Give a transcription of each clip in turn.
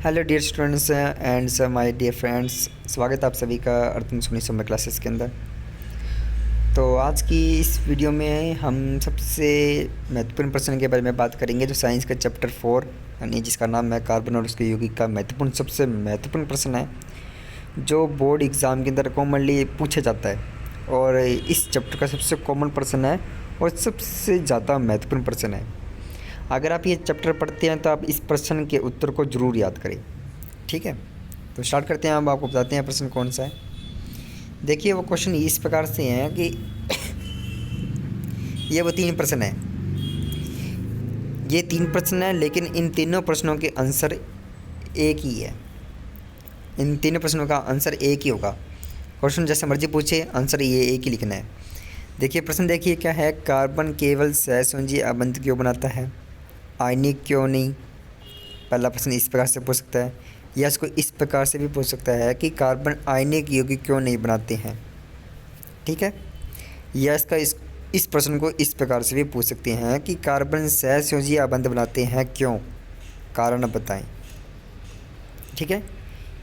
Hello dear students and my dear friends, स्वागत है आप सभी का अर्थ सुनी समर क्लासेस के अंदर। तो आज की इस वीडियो में हम सबसे महत्वपूर्ण प्रश्न के बारे में बात करेंगे जो साइंस का चैप्टर 4 यानी जिसका नाम है कार्बन और उसके यौगिक का महत्वपूर्ण सबसे महत्वपूर्ण प्रश्न है जो बोर्ड एग्ज़ाम के अंदर कॉमनली पूछा जाता है और इस चैप्टर का सबसे कॉमन प्रश्न है और सबसे ज़्यादा महत्वपूर्ण प्रश्न है। अगर आप ये चैप्टर पढ़ते हैं तो आप इस प्रश्न के उत्तर को ज़रूर याद करें। ठीक है, तो स्टार्ट करते हैं। हम आपको बताते हैं प्रश्न कौन सा है। देखिए वो क्वेश्चन इस प्रकार से हैं कि ये वो 3 प्रश्न हैं। ये 3 प्रश्न हैं लेकिन इन तीनों प्रश्नों के आंसर एक ही है। इन तीनों प्रश्नों का आंसर एक ही होगा। क्वेश्चन जैसे मर्जी पूछे, आंसर ये एक ही लिखना है। देखिए प्रश्न देखिए क्या है, कार्बन केवल सहसंयोजी आबंध क्यों बनाता है, आयनिक क्यों नहीं। पहला प्रश्न इस प्रकार से पूछ सकता है या इसको इस प्रकार से भी पूछ सकता है कि कार्बन आयनिक यौगिक क्यों नहीं बनाते हैं। ठीक है, या इसका इस प्रश्न को इस प्रकार से भी पूछ सकते हैं कि कार्बन सहसंयोजी आबंध बनाते हैं क्यों, कारण बताएं। ठीक है,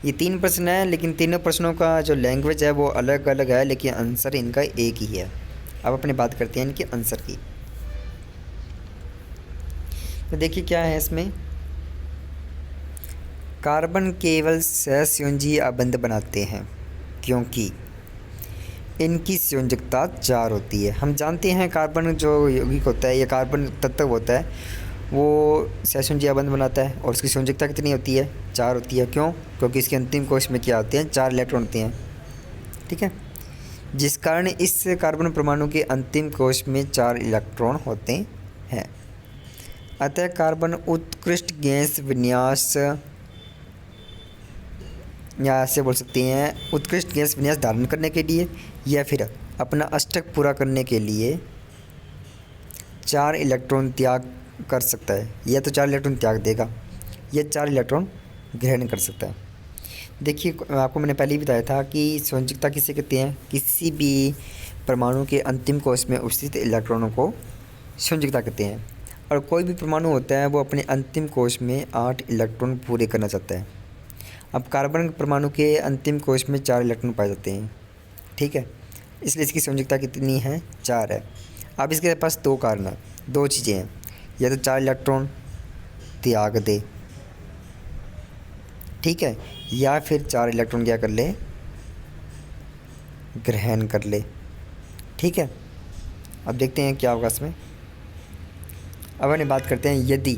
ये 3 प्रश्न हैं लेकिन तीनों प्रश्नों का जो लैंग्वेज है वो अलग अलग है लेकिन आंसर इनका एक ही है। अब अपनी बात करते हैं इनके आंसर की। तो देखिए क्या है इसमें, कार्बन केवल सहसंयोजी आबंध बनाते हैं क्योंकि इनकी संयोजकता 4 होती है। हम जानते हैं कार्बन जो यौगिक होता है या कार्बन तत्व होता है वो सहसंयोजी आबंध बनाता है और उसकी संयोजकता कितनी होती है, 4 होती है। क्यों? क्योंकि इसके अंतिम कोश में क्या होते हैं, 4 इलेक्ट्रॉन होते हैं। ठीक है, जिस कारण इस कार्बन परमाणु के अंतिम कोश में 4 इलेक्ट्रॉन होते हैं। अतः कार्बन उत्कृष्ट गैस विन्यास या ऐसे बोल सकते हैं उत्कृष्ट गैस विन्यास धारण करने के लिए या फिर अपना अष्टक पूरा करने के लिए 4 इलेक्ट्रॉन त्याग कर सकता है। या तो 4 इलेक्ट्रॉन त्याग देगा या 4 इलेक्ट्रॉन ग्रहण कर सकता है। देखिए आपको मैंने पहले ही बताया था कि संयोजकता किसे कहते हैं, किसी भी परमाणु के अंतिम कोश में उपस्थित इलेक्ट्रॉनों को संयोजकता कहते हैं। और कोई भी परमाणु होता है वो अपने अंतिम कोश में 8 इलेक्ट्रॉन पूरे करना चाहता है। अब कार्बन परमाणु के अंतिम कोश में 4 इलेक्ट्रॉन पाए जाते हैं। ठीक है, इसलिए इसकी संयोजकता कितनी है, 4 है। अब इसके पास 2 कारण हैं, 2 चीज़ें हैं, या तो 4 इलेक्ट्रॉन त्याग दे, ठीक है, या फिर 4 इलेक्ट्रॉन क्या कर ले, ग्रहण कर ले। ठीक है, अब देखते हैं क्या होगा इसमें। अब अपने बात करते हैं यदि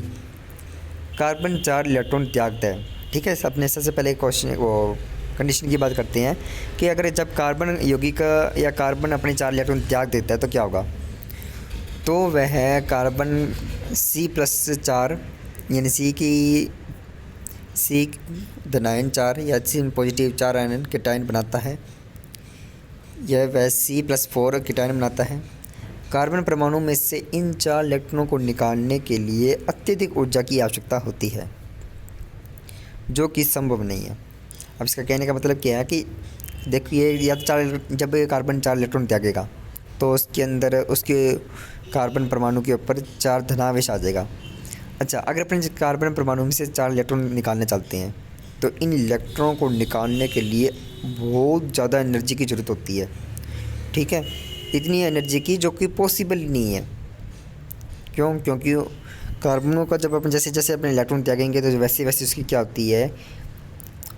कार्बन 4 इलेक्ट्रॉन त्यागता है। ठीक है, अपने सबसे पहले क्वेश्चन वो कंडीशन की बात करते हैं कि अगर जब कार्बन यौगिक या कार्बन अपने 4 इलेक्ट्रॉन त्याग देता है तो क्या होगा। तो वह कार्बन C+4 यानी C धनायन 4 या C पॉजिटिव 4 आयन केटायन बनाता है। यह वह C+4 केटायन बनाता है। कार्बन परमाणु में से इन 4 इलेक्ट्रॉनों को निकालने के लिए अत्यधिक ऊर्जा की आवश्यकता होती है जो कि संभव नहीं है। अब इसका कहने का मतलब क्या है कि देखिए या तो जब कार्बन 4 इलेक्ट्रॉन त्यागेगा तो उसके अंदर उसके कार्बन परमाणु के ऊपर 4 धनावेश आ जाएगा। अच्छा, अगर अपन कार्बन परमाणु में से 4 इलेक्ट्रॉन निकालना चाहते हैं तो इन इलेक्ट्रॉनों को निकालने के लिए बहुत ज़्यादा एनर्जी की ज़रूरत होती है। ठीक है, इतनी एनर्जी की जो कि पॉसिबल ही नहीं है। क्यों? क्योंकि कार्बनों का जब अपन जैसे जैसे अपने इलेक्ट्रॉन त्यागेंगे तो वैसे वैसे उसकी क्या होती है,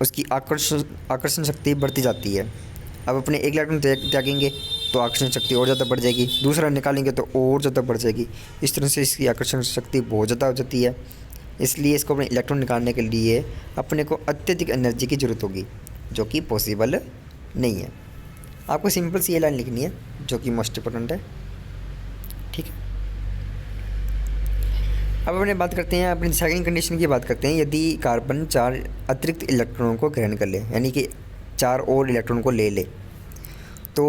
उसकी आकर्षण शक्ति बढ़ती जाती है। अब अपने एक इलेक्ट्रॉन त्यागेंगे तो आकर्षण शक्ति और ज़्यादा बढ़ जाएगी, दूसरा निकालेंगे तो और ज़्यादा बढ़ जाएगी। इस तरह से इसकी आकर्षण शक्ति बहुत ज़्यादा हो जाती है। इसलिए इसको अपने इलेक्ट्रॉन निकालने के लिए अपने को अत्यधिक एनर्जी की ज़रूरत होगी जो कि पॉसिबल नहीं है। आपको सिंपल सी ये लाइन लिखनी है जो कि मोस्ट इंपॉर्टेंट है। ठीक है, अब अपने बात करते हैं अपनी सेकंड कंडीशन की बात करते हैं। यदि कार्बन 4 अतिरिक्त इलेक्ट्रॉनों को ग्रहण कर ले यानी कि 4 और इलेक्ट्रॉन को ले ले तो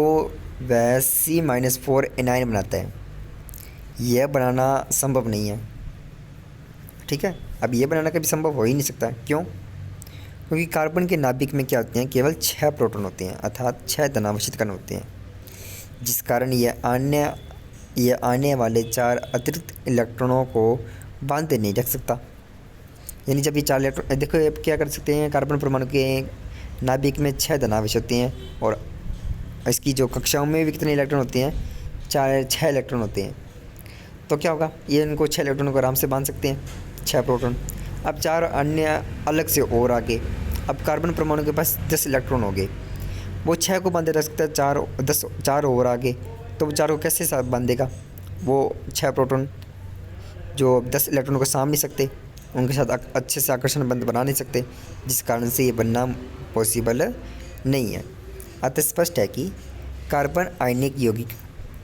वह C-4 एनायन बनाता है। यह बनाना संभव नहीं है। ठीक है, अब यह बनाना कभी संभव हो ही नहीं सकता। क्यों? क्योंकि कार्बन के नाभिक में क्या होते हैं, केवल 6 प्रोटॉन होते हैं अर्थात 6 धनावेशित कण होते हैं, जिस कारण यह आने वाले 4 अतिरिक्त इलेक्ट्रॉनों को बांधे नहीं रख सकता। यानी जब ये 4 इलेक्ट्रॉन, देखो अब क्या कर सकते हैं, कार्बन परमाणु के नाभिक में 6 धनावेश होते हैं और इसकी जो कक्षाओं में भी कितने इलेक्ट्रॉन होते हैं, 6 इलेक्ट्रॉन होते हैं। तो क्या होगा, ये इनको 6 इलेक्ट्रॉनों को आराम से बांध सकते हैं, 6 प्रोटॉन। अब 4 अन्य अलग से और आगे, अब कार्बन परमाणु के पास 10 इलेक्ट्रॉन हो गए, वो 6 को बांधे रख सकता है, 4 और आगे, तो वो 4 को कैसे साथ बांधेगा, वो 6 प्रोटॉन जो 10 इलेक्ट्रॉनों को साम नहीं सकते, उनके साथ अच्छे से आकर्षण बंध बना नहीं सकते, जिस कारण से ये बनना पॉसिबल नहीं है। अतः स्पष्ट है कि कार्बन आयनिक यौगिक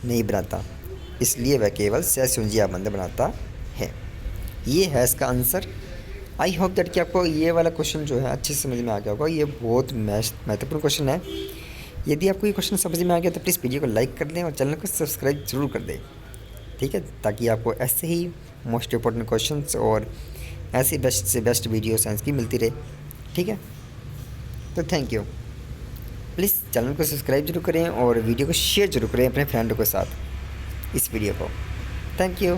नहीं बनाता, इसलिए वह केवल सहसंयोजी बंध बनाता है। ये है इसका आंसर। आई होप दैट कि आपको ये वाला क्वेश्चन जो है अच्छे से समझ में आ गया होगा। ये बहुत महत्वपूर्ण क्वेश्चन है। यदि आपको ये क्वेश्चन समझ में आ गया तो प्लीज़ वीडियो को लाइक कर दें और चैनल को सब्सक्राइब जरूर कर दें, ठीक है, ताकि आपको ऐसे ही मोस्ट इम्पोर्टेंट क्वेश्चंस और ऐसी बेस्ट से बेस्ट वीडियो साइंस की मिलती रहे, ठीक है। तो थैंक यू। प्लीज़ चैनल को सब्सक्राइब जरूर करें और वीडियो को शेयर जरूर करें अपने फ्रेंडों के साथ, इस वीडियो को। Thank you.